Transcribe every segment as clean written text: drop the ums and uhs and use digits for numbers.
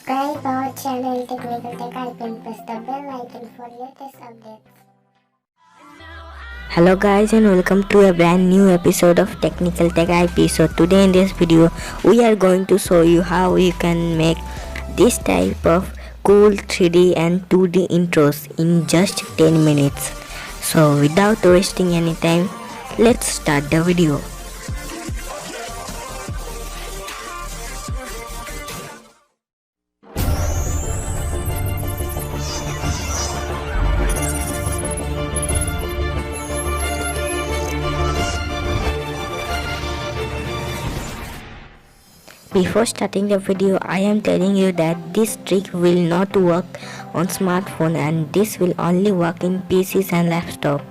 subscribe our channel Technical Tech IP and press the bell icon for latest updates. Hello guys, and welcome to a brand new episode of Technical Tech IP. So today in this video we are going to show you how you can make this type of cool 3D and 2D intros in just 10 minutes. So without wasting any time, let's start the video. Before starting the video, I am telling you that this trick will not work on smartphone and this will only work in PCs and laptop.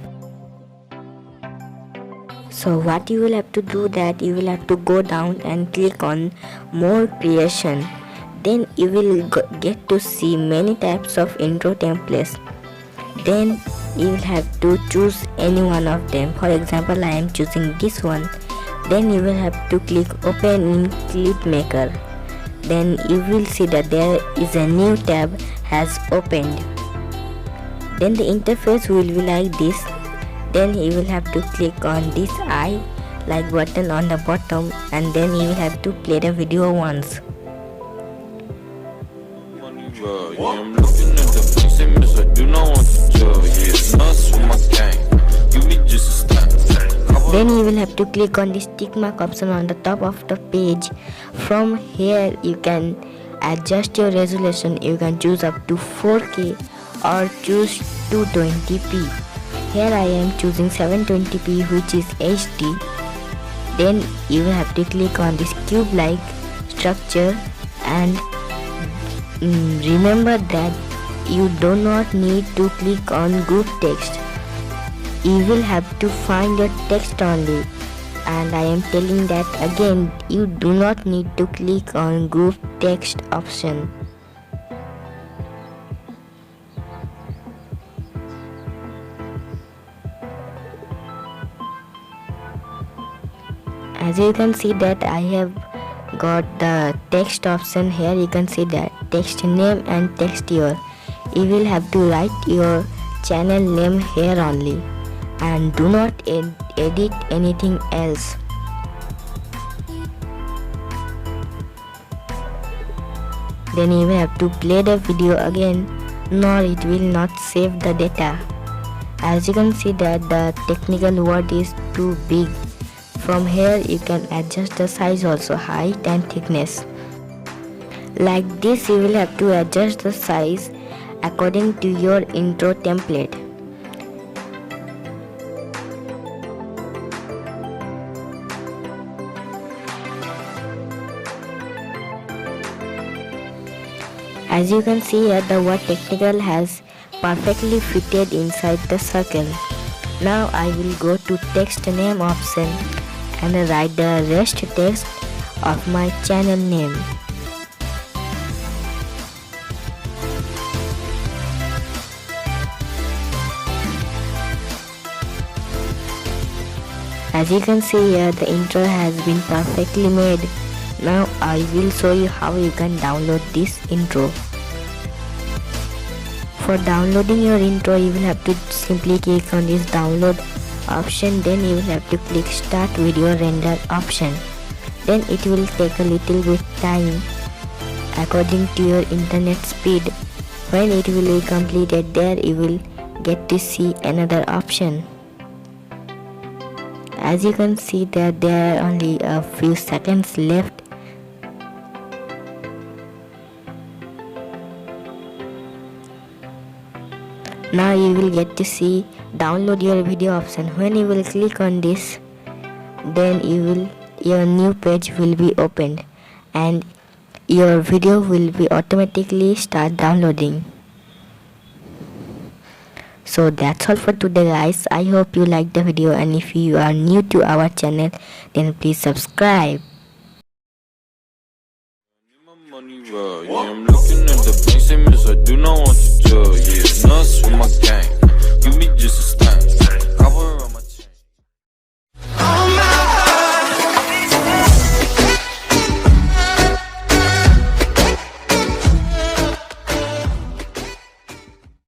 So what you will have to do that you will have to go down and click on more creation. Then you will get to see many types of intro templates. Then you will have to choose any one of them. For example, I am choosing this one. Then you will have to click open in clip maker. Then you will see that there is a new tab has opened. Then the interface will be like this. Then you will have to click on this eye like button on the bottom, and then you will have to play the video once. I'm looking at the face and miss, I do not want to tell you. It's nuts for my gang. Give me just a stand. Then you will have to click on this tick mark option on the top of the page. From here you can adjust your resolution. You can choose up to 4K or choose 220p. Here I am choosing 720p, which is HD. Then you will have to click on this cube like structure, and remember that you do not need to click on group text. You will have to find your text only, and I am telling that again, you do not need to click on group text option. As you can see that I have got the text option here. You can see that text name and text year. You will have to write your channel name here only, and do not edit anything else. Then you will have to play the video again, nor it will not save the data. As you can see that the technical word is too big. From here you can adjust the size also, height and thickness. Like this you will have to adjust the size according to your intro template. As you can see here, the word technical has perfectly fitted inside the circle. Now I will go to text name option and write the rest text of my channel name. As you can see here, the intro has been perfectly made. Now I will show you how you can download this intro. For downloading your intro, you will have to simply click on this download option. Then you will have to click start video render option. Then it will take a little bit time according to your internet speed. When it will be completed, there you will get to see another option. As you can see that there are only a few seconds left. Now you will get to see download your video option. When you will click on this, then your new page will be opened and your video will be automatically start downloading. So that's all for today guys. I hope you liked the video, and if you are new to our channel, then please subscribe. I'm looking at the face and miss, I do not want to